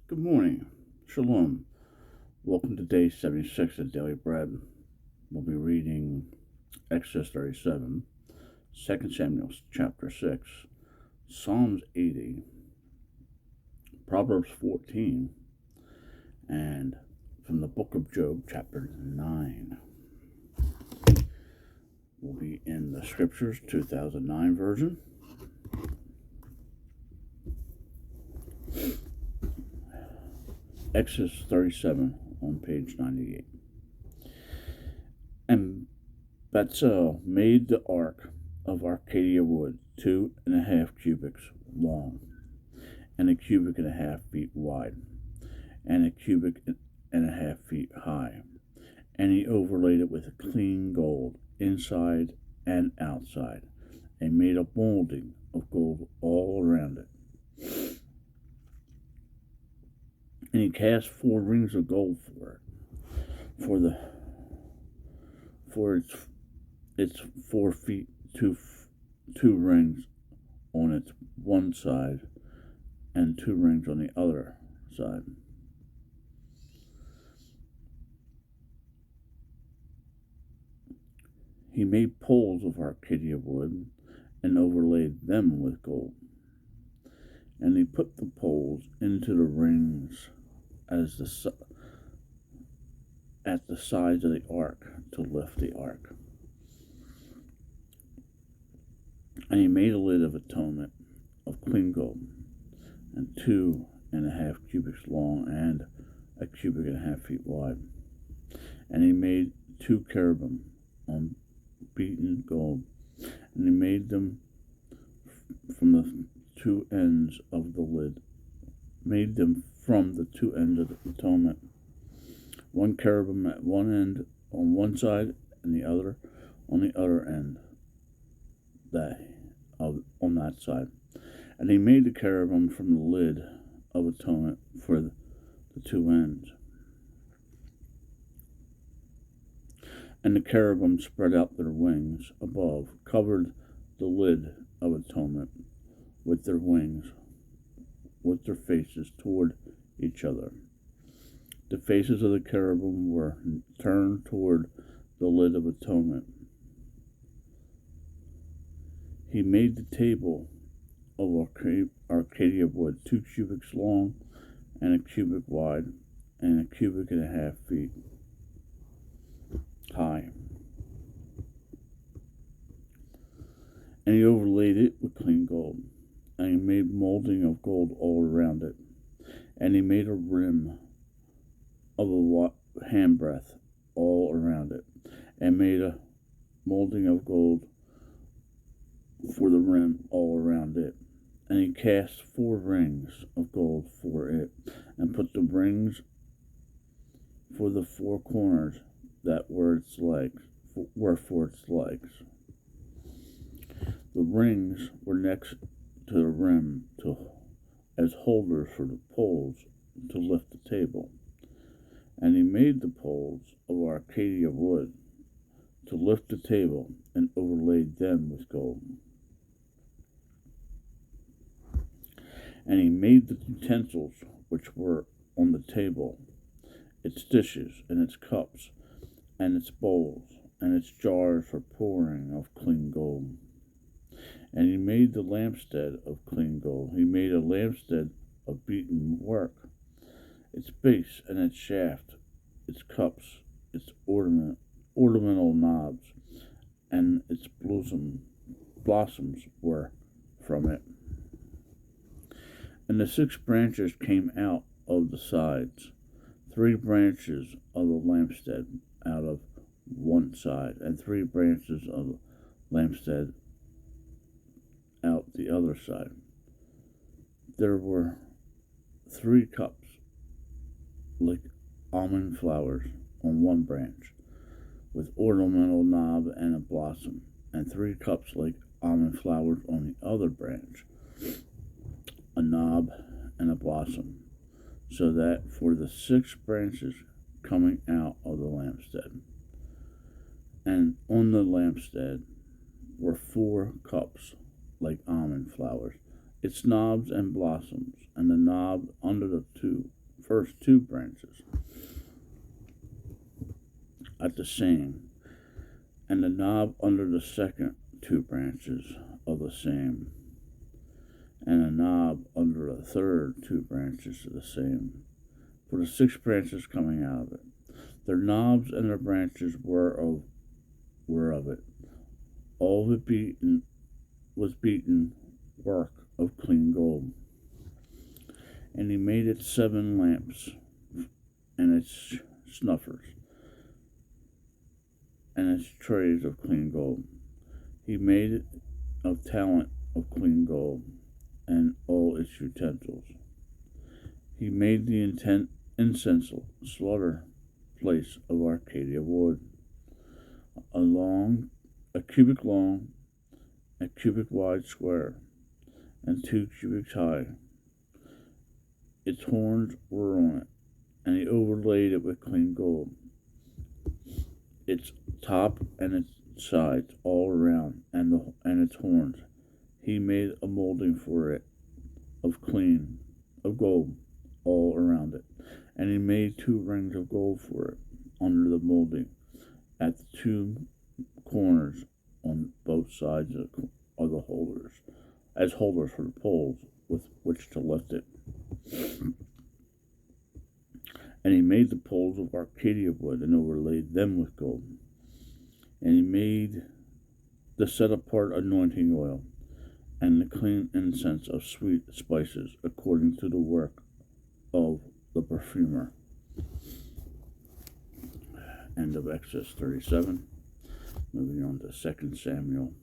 Good morning. Shalom. Welcome to day 76 of Daily Bread. We'll be reading Exodus 37, 2 Samuel chapter 6, Psalms 80, Proverbs 14, and from the book of Job chapter 9. We'll be in the Scriptures 2009 version. Exodus 37 on page 98. And Bezalel made the ark of Arcadia wood 2.5 cubits long, and 1.5 feet wide, and 1.5 feet high. And he overlaid it with clean gold, inside and outside, and made a molding of gold all around it. And he cast 4 rings of gold for it, for its 4 feet, two rings on its one side, and 2 rings on the other side. He made poles of Arcadia wood and overlaid them with gold. And he put the poles into the rings at the sides of the ark to lift the ark. And he made a lid of atonement of clean gold, and 2.5 cubits long and 1.5 feet wide. And he made 2 cherubim on beaten gold, and he made them from the 2 ends of the lid. Made them from the 2 ends of the atonement. 1 cherubim at one end on one side, and the other on the other end on that side. And he made the cherubim from the lid of atonement for the 2 ends. And the cherubim spread out their wings above, covered the lid of atonement with their wings, with their faces toward each other. The faces of the cherubim were turned toward the lid of atonement. He made the table of Arcadia wood 2 cubits long and 1 cubit wide and 1.5 feet high. And he overlaid it with clean gold, and he made molding of gold all around it. And he made a rim of a handbreadth all around it, and made a molding of gold for the rim all around it. And he cast 4 rings of gold for it, and put the rings for the 4 corners that were for its legs. The rings were next to the rim as holders for the poles to lift the table. And he made the poles of Arcadia wood to lift the table, and overlaid them with gold. And he made the utensils which were on the table, its dishes and its cups and its bowls and its jars for pouring of clean gold. And he made the lampstand of clean gold. He made a lampstand of beaten work, its base and its shaft, its cups, its ornamental knobs, and its blossoms were from it. And the 6 branches came out of the sides, 3 branches of the lampstand out of one side, and 3 branches of the lampstand out the other side. There were 3 cups like almond flowers on one branch, with ornamental knob and a blossom, and 3 cups like almond flowers on the other branch, a knob and a blossom, so that for the 6 branches coming out of the lampstand. And on the lampstand were 4 cups like almond flowers, its knobs and blossoms, and the knob under the 2 first two branches at the same, and the knob under the second two branches of the same, and a knob under the third two branches of the same, for the 6 branches coming out of it. Their knobs and their branches were of it. All of it was beaten work of clean gold. And he made it 7 lamps, and its snuffers, and its trays of clean gold. He made it of talent of clean gold, and all its utensils. He made the incense slaughter place of Arcadia wood, a cubit long, a cubit wide square, and 2 cubits high. Its horns were on it, and he overlaid it with clean gold. Its top and its sides all around, and its horns. He made a molding for it of gold all around it, and he made 2 rings of gold for it under the molding at the 2 corners on both sides of the holders, as holders for the poles with which to lift it. And he made the poles of Arcadia wood and overlaid them with gold. And he made the set apart anointing oil and the clean incense of sweet spices according to the work of the perfumer. End of Exodus 37. Moving on to 2 Samuel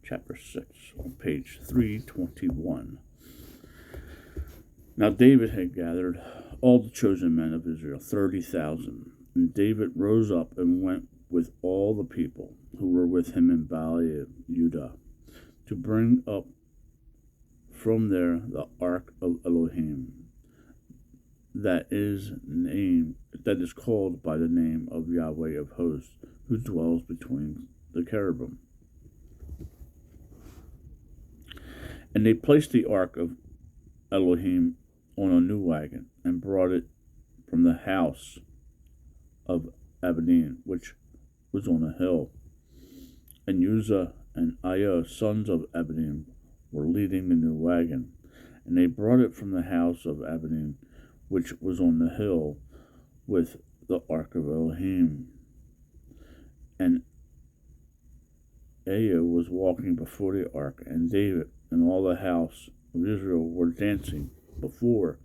chapter 6 on page 321. Now David had gathered all the chosen men of Israel, 30,000. And David rose up and went with all the people who were with him in Valley of Judah to bring up from there the ark of Elohim, that is called by the name of Yahweh of hosts, who dwells between the cherubim. And they placed the ark of Elohim on a new wagon and brought it from the house of Abedin, which was on a hill. And Uzzah and Aiah, sons of Abedin, were leading the new wagon. And they brought it from the house of Abedin, which was on the hill, with the ark of Elohim. And Aiah was walking before the ark, and David and all the house of Israel were dancing before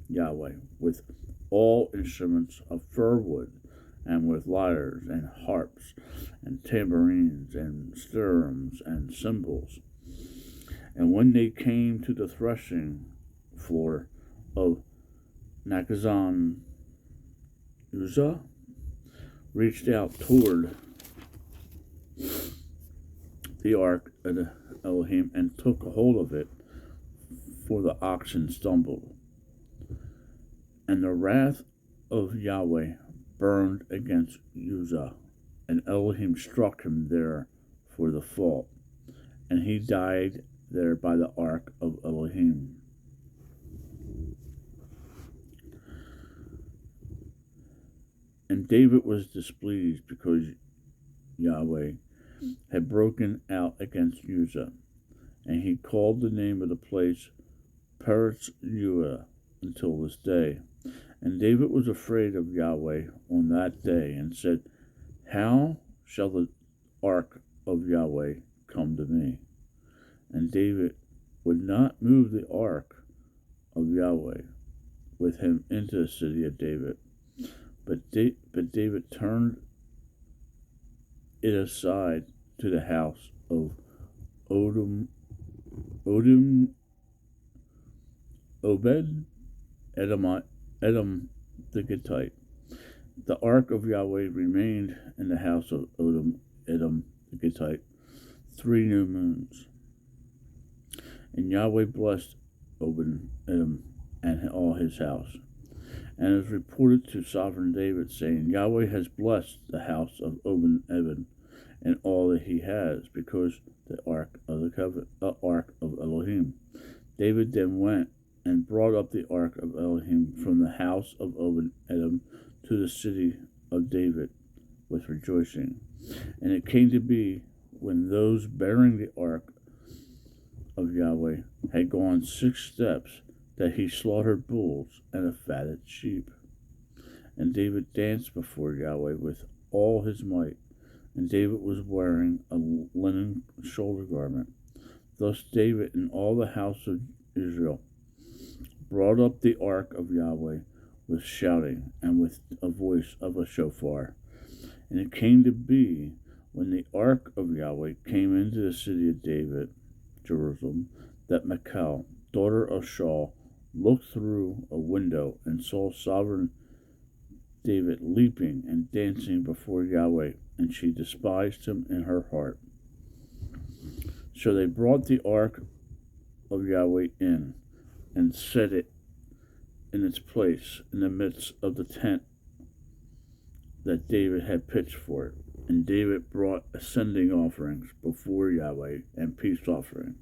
Yahweh with all instruments of fir wood, and with lyres and harps and tambourines and sterums and cymbals. And when they came to the threshing floor of Nakazan, Uzzah reached out toward the ark of Elohim and took hold of it, for the oxen stumbled. And the wrath of Yahweh burned against Uzzah, and Elohim struck him there for the fault, and he died there by the ark of Elohim. And David was displeased because Yahweh had broken out against Uzzah, and he called the name of the place Peretz Uzzah until this day. And David was afraid of Yahweh on that day, and said, how shall the ark of Yahweh come to me? And David would not move the ark of Yahweh with him into the city of David. But David turned it aside to the house of Obed Edom the Gittite. The ark of Yahweh remained in the house of Edom the Gittite 3 new moons. And Yahweh blessed Obed Edom and all his house. And it was reported to sovereign David, saying, Yahweh has blessed the house of Obed Edom and all that he has, because the ark of Elohim. David then went and brought up the ark of Elohim from the house of Obed-Edom to the city of David with rejoicing. And it came to be, when those bearing the ark of Yahweh had gone 6 steps, that he slaughtered bulls and a fatted sheep. And David danced before Yahweh with all his might, and David was wearing a linen shoulder garment. Thus David and all the house of Israel brought up the ark of Yahweh with shouting and with a voice of a shofar. And it came to be, when the ark of Yahweh came into the city of David, Jerusalem, that Michal, daughter of Shaul, looked through a window and saw sovereign David leaping and dancing before Yahweh, and she despised him in her heart. So they brought the ark of Yahweh in, and set it in its place in the midst of the tent that David had pitched for it. And David brought ascending offerings before Yahweh and peace offerings.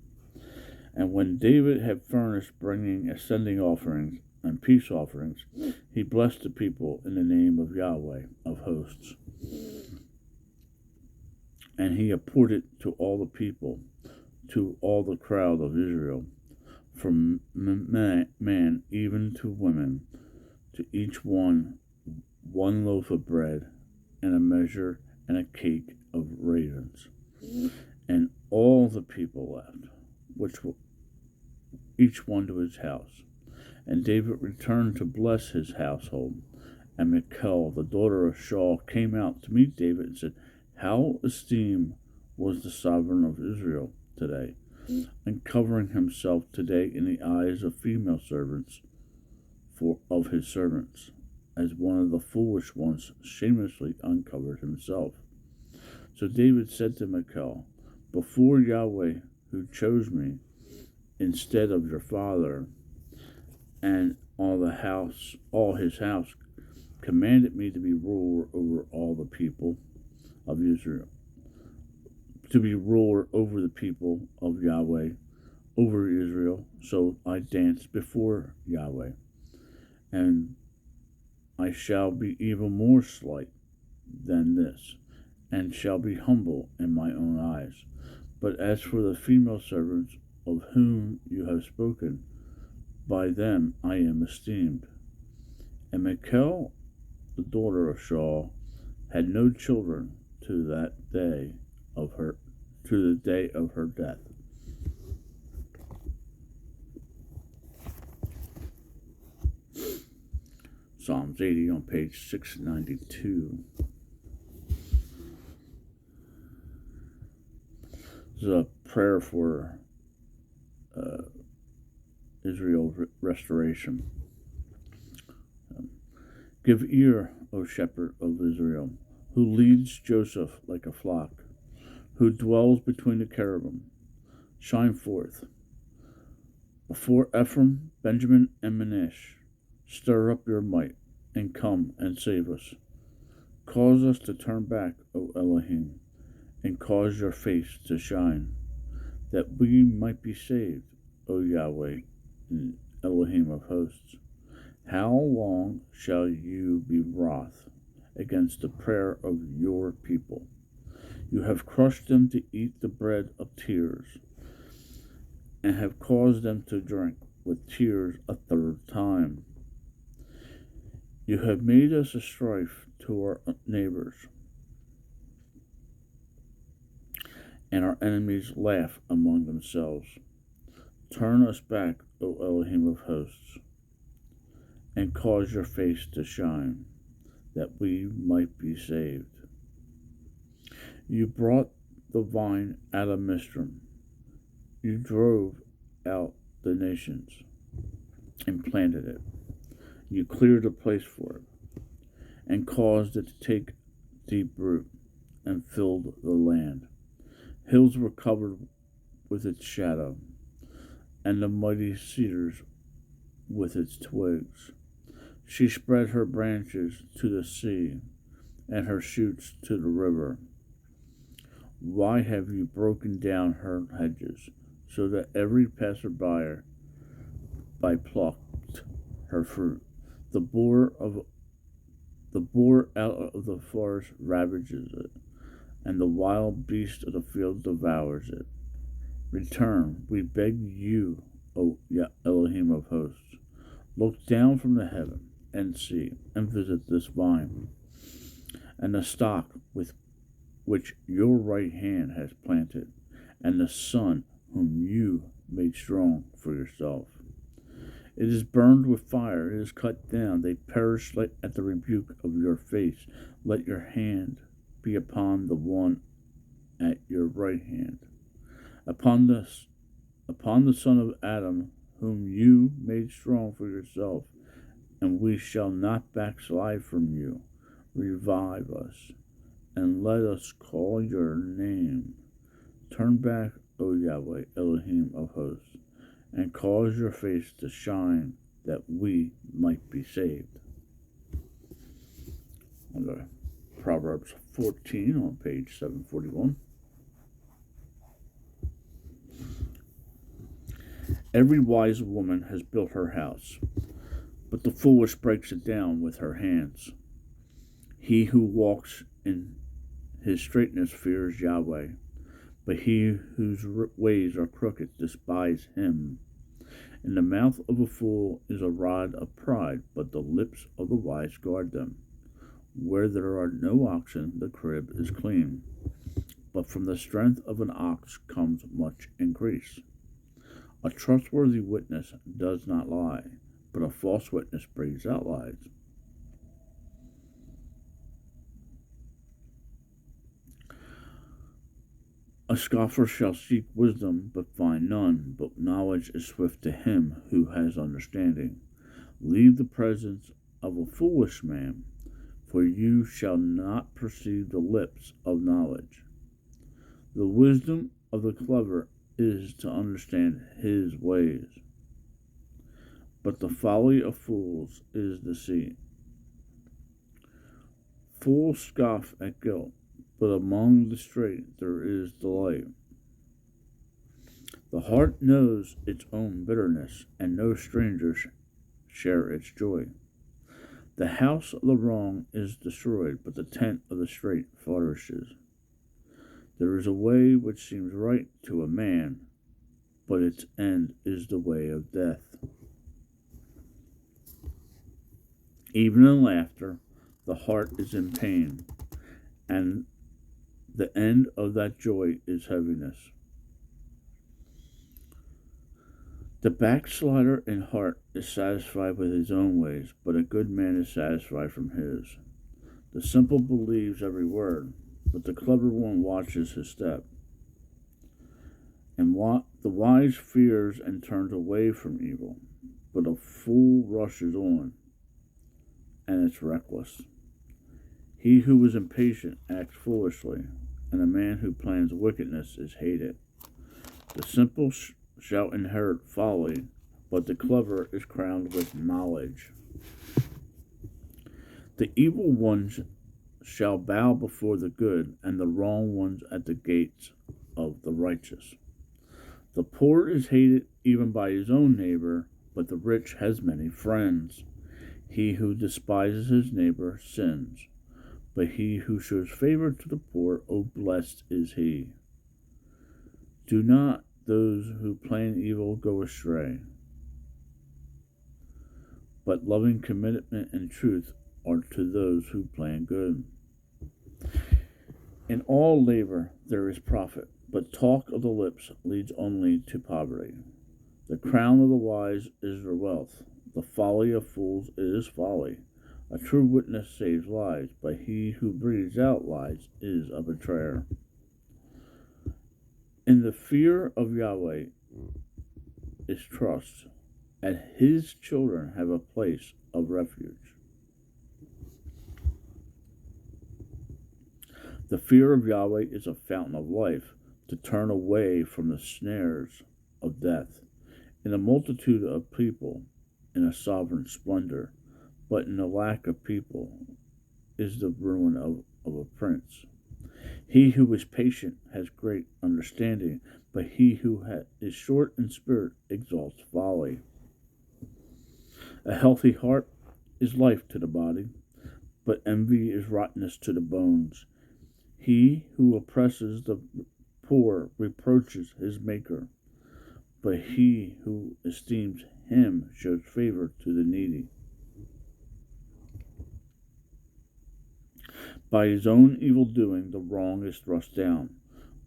And when David had furnished bringing ascending offerings and peace offerings, he blessed the people in the name of Yahweh of hosts. And he apported to all the people, to all the crowd of Israel, from man even to women, to each one loaf of bread, and a measure and a cake of ravens. And all the people left, each one to his house. And David returned to bless his household. And Michal, the daughter of Shaul, came out to meet David and said, "How esteemed was the sovereign of Israel today, and covering himself today in the eyes of female servants of his servants, as one of the foolish ones shamelessly uncovered himself." So David said to Michal, "Before Yahweh, who chose me instead of your father, and all his house, commanded me to be ruler over all the people of Israel, to be ruler over the people of Yahweh, over Israel. So I danced before Yahweh, and I shall be even more slight than this, and shall be humble in my own eyes. But as for the female servants of whom you have spoken, by them I am esteemed." And Michal, the daughter of Shaul, had no children to the day of her death. Psalms 80 on page 692. This is a prayer for Israel's restoration. Give ear, O shepherd of Israel, who leads Joseph like a flock, who dwells between the cherubim. Shine forth before Ephraim, Benjamin, and Manasseh. Stir up your might, and come and save us. Cause us to turn back, O Elohim, and cause your face to shine, that we might be saved, O Yahweh, Elohim of hosts. How long shall you be wroth against the prayer of your people? You have crushed them to eat the bread of tears, and have caused them to drink with tears a third time. You have made us a strife to our neighbors, and our enemies laugh among themselves. Turn us back, O Elohim of hosts, and cause your face to shine, that we might be saved. You brought the vine out of Mizraim. You drove out the nations and planted it. You cleared a place for it, and caused it to take deep root, and filled the land. Hills were covered with its shadow, and the mighty cedars with its twigs. She spread her branches to the sea, and her shoots to the river. Why have you broken down her hedges, so that every passerby by plucked her fruit. The boar of the boar out of the forest ravages it, and the wild beast of the field devours it. Return, we beg you, O Elohim of hosts. Look down from the heaven and see, and visit this vine, and the stock with which your right hand has planted, and the son whom you made strong for yourself. It is burned with fire, it is cut down, they perish at the rebuke of your face. Let your hand be upon the one at your right hand, upon the son of Adam, whom you made strong for yourself, and we shall not backslide from you. Revive us, and let us call your name. Turn back, O Yahweh, Elohim of hosts, and cause your face to shine, that we might be saved. Under Proverbs 14 on page 741. Every wise woman has built her house, but the foolish breaks it down with her hands. He who walks in his straightness fears Yahweh, but he whose ways are crooked despise him. In the mouth of a fool is a rod of pride, but the lips of the wise guard them. Where there are no oxen, the crib is clean, but from the strength of an ox comes much increase. A trustworthy witness does not lie, but a false witness breathes out lies. A scoffer shall seek wisdom, but find none, but knowledge is swift to him who has understanding. Leave the presence of a foolish man, for you shall not perceive the lips of knowledge. The wisdom of the clever is to understand his ways, but the folly of fools is deceit. Fools scoff at guilt, but among the straight there is delight. The heart knows its own bitterness, and no strangers share its joy. The house of the wrong is destroyed, but the tent of the straight flourishes. There is a way which seems right to a man, but its end is the way of death. Even in laughter, the heart is in pain, and the end of that joy is heaviness. The backslider in heart is satisfied with his own ways, but a good man is satisfied from his. The simple believes every word, but the clever one watches his step. And the wise fears and turns away from evil, but a fool rushes on, and it's reckless. He who is impatient acts foolishly, and a man who plans wickedness is hated. The simple shall inherit folly, but the clever is crowned with knowledge. The evil ones shall bow before the good, and the wrong ones at the gates of the righteous. The poor is hated even by his own neighbor, but the rich has many friends. He who despises his neighbor sins, but he who shows favor to the poor, oh, blessed is he. Do not those who plan evil go astray, but loving commitment and truth are to those who plan good. In all labor there is profit, but talk of the lips leads only to poverty. The crown of the wise is their wealth, the folly of fools is folly. A true witness saves lives, but he who breathes out lies is a betrayer. In the fear of Yahweh is trust, and his children have a place of refuge. The fear of Yahweh is a fountain of life, to turn away from the snares of death. In a multitude of people, in a sovereign splendor, but in the lack of people is the ruin of a prince. He who is patient has great understanding, but he who is short in spirit exalts folly. A healthy heart is life to the body, but envy is rottenness to the bones. He who oppresses the poor reproaches his Maker, but he who esteems him shows favor to the needy. By his own evil doing, the wrong is thrust down,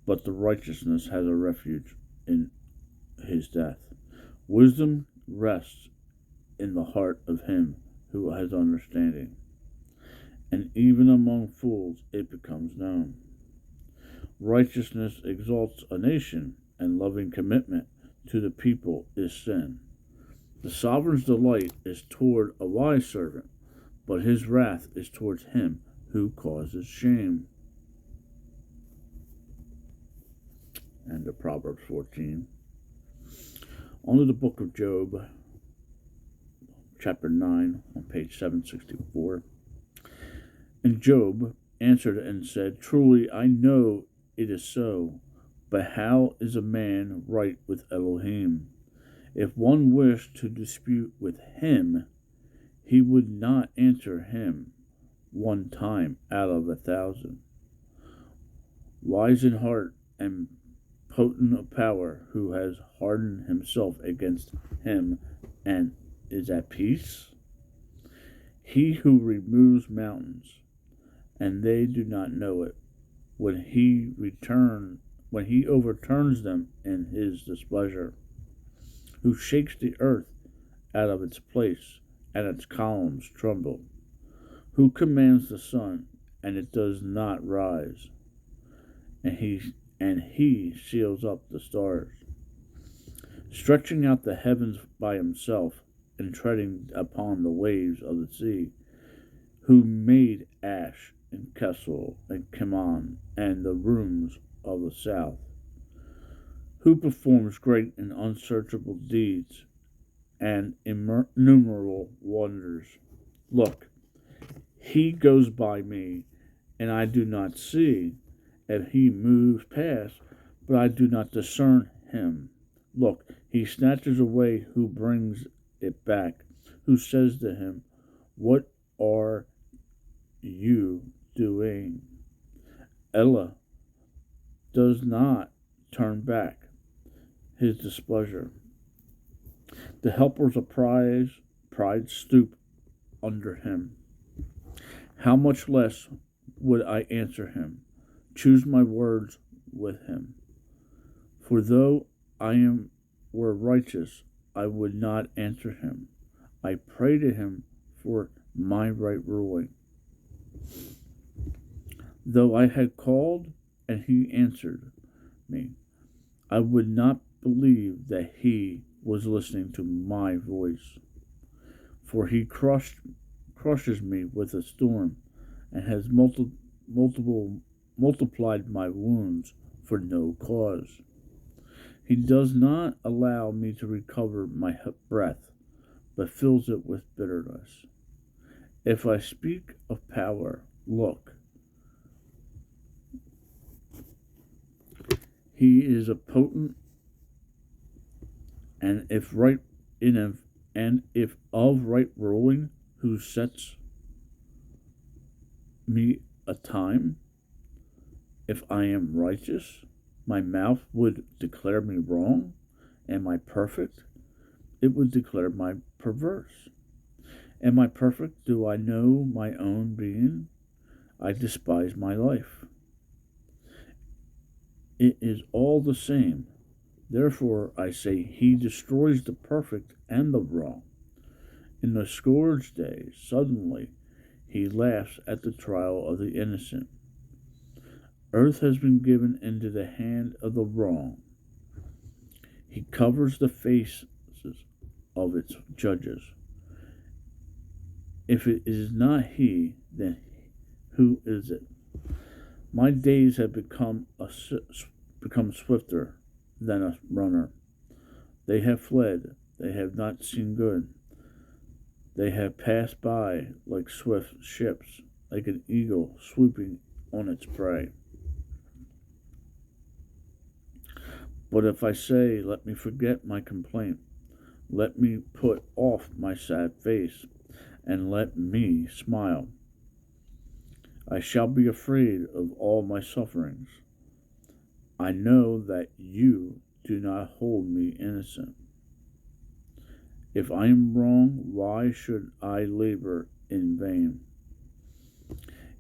but the righteousness has a refuge in his death. Wisdom rests in the heart of him who has understanding, and even among fools it becomes known. Righteousness exalts a nation, and loving commitment to the people is sin. The sovereign's delight is toward a wise servant, but his wrath is towards him who causes shame. And the Proverbs 14. On to the book of Job, chapter 9, on page 764. And Job answered and said, Truly I know it is so, but how is a man right with Elohim? If one wished to dispute with him, he would not answer him one time out of 1,000. Wise in heart and potent of power, who has hardened himself against him and is at peace? He who removes mountains, and they do not know it, when he overturns them in his displeasure, who shakes the earth out of its place, and its columns tremble, who commands the sun, and it does not rise, and he seals up the stars, stretching out the heavens by himself, and treading upon the waves of the sea, who made Ash and Kessel and Kaman and the rooms of the south, who performs great and unsearchable deeds and innumerable wonders. Look, he goes by me, and I do not see, and he moves past, but I do not discern him. Look, he snatches away who brings it back, who says to him, What are you doing? Elah does not turn back his displeasure. The helpers of pride stoop under him. How much less would I answer him, choose my words with him? For though were righteous, I would not answer him. I pray to him for my right ruling. Though I had called and he answered me, I would not believe that he was listening to my voice. For he crushes me with a storm, and has multiplied my wounds for no cause. He does not allow me to recover my breath, but fills it with bitterness. If I speak of power, look, he is a potent, and if of right ruling, who sets me a time. If I am righteous, my mouth would declare me wrong, Am I perfect? It would declare my perverse. Am I perfect? Do I know my own being? I despise my life. It is all the same. Therefore, I say, he destroys the perfect and the wrong. In the scourge day, suddenly, he laughs at the trial of the innocent. Earth has been given into the hand of the wrong. He covers the faces of its judges. If it is not he, then who is it? My days have become swifter than a runner. They have fled. They have not seen good. They have passed by like swift ships, like an eagle swooping on its prey. But if I say, let me forget my complaint, Let me put off my sad face, and let me smile. I shall be afraid of all my sufferings. I know that you do not hold me innocent. If I am wrong, why should I labor in vain?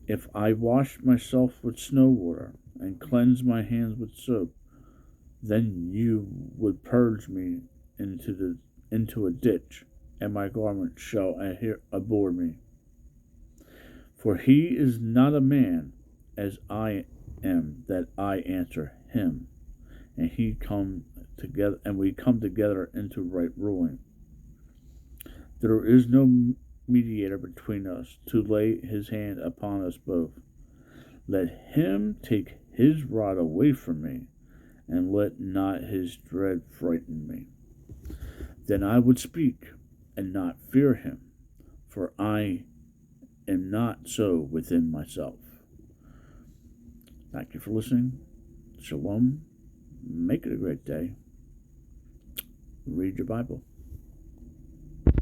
If I wash myself with snow water and cleanse my hands with soap, then you would purge me into a ditch, and my garment shall abhor me. For he is not a man as I am that I answer him, and we come together into right ruling. There is no mediator between us to lay his hand upon us both. Let him take his rod away from me, and let not his dread frighten me. Then I would speak and not fear him, for I am not so within myself. Thank you for listening. Shalom. Make it a great day. Read your Bible.